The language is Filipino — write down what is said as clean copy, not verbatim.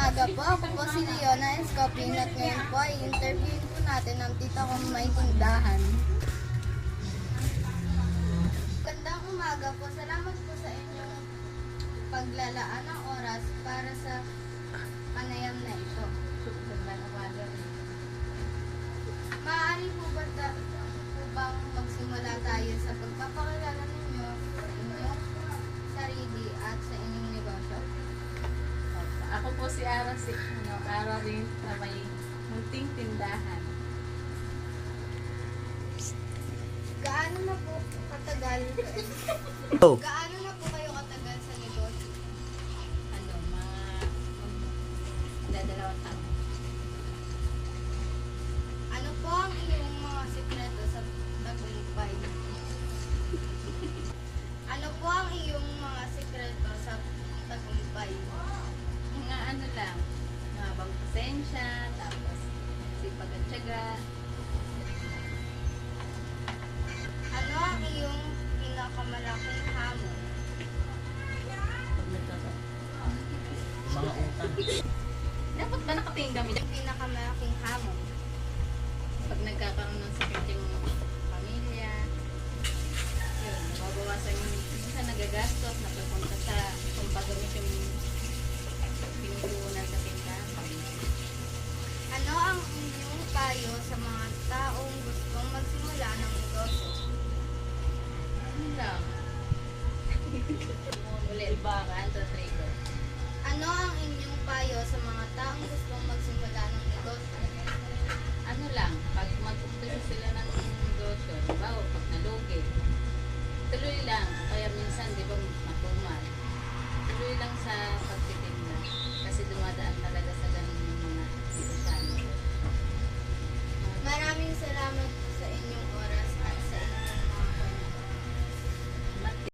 umaga po. Ako po si Leona Escopin at ngayon po ay interviewin po natin ang tita kong may tindahan. Gandang umaga po. Salamat po sa inyong paglalaan ng oras para sa panayam na ito. Gandang umaga. Maaari po ba bang magsimula tayo sa pagpapakilala ninyo sa inyong sarili at sa inyong negosyo? Ako po si Ara, Ara rin na may munting tindahan. Gaano na po katagal? Oh. Gaano na po kayo katagal sa negosyo? Dadalawang taon. Ano po ang iyong mga sikreto sa tagumpay? Ano po ang iyong mga sikreto sa tagumpay? Mga ano lang, mabang pasensya, tapos sipag at tiyaga. Ano ang iyong pinakamalaking hamon? Mga utang. Dapat ba nakatingin kami? Ang pinakamalaking hamon? Pag nagkakaroon ng sakit yung pamilya, yun, mababawasan yung minsan nagagastos, napapunta sa pampagamit yung pinupunan sa tindahan. Ano ang inyong payo sa mga taong gustong magsimula ng negosyo? Ano lang? Ulit bakan sa trigger. Ano ang inyong payo sa mga taong gustong magsimula ng negosyo? Ano lang, pag mag-umpisa sila ng negosyo, bawo, pag nalugi, tuloy lang. Kaya minsan, di ba, matumal. Tuloy lang sa pagtitinda. Kasi dumadaan talaga sa ganun yung mga negosyante. Maraming salamat po sa inyong oras.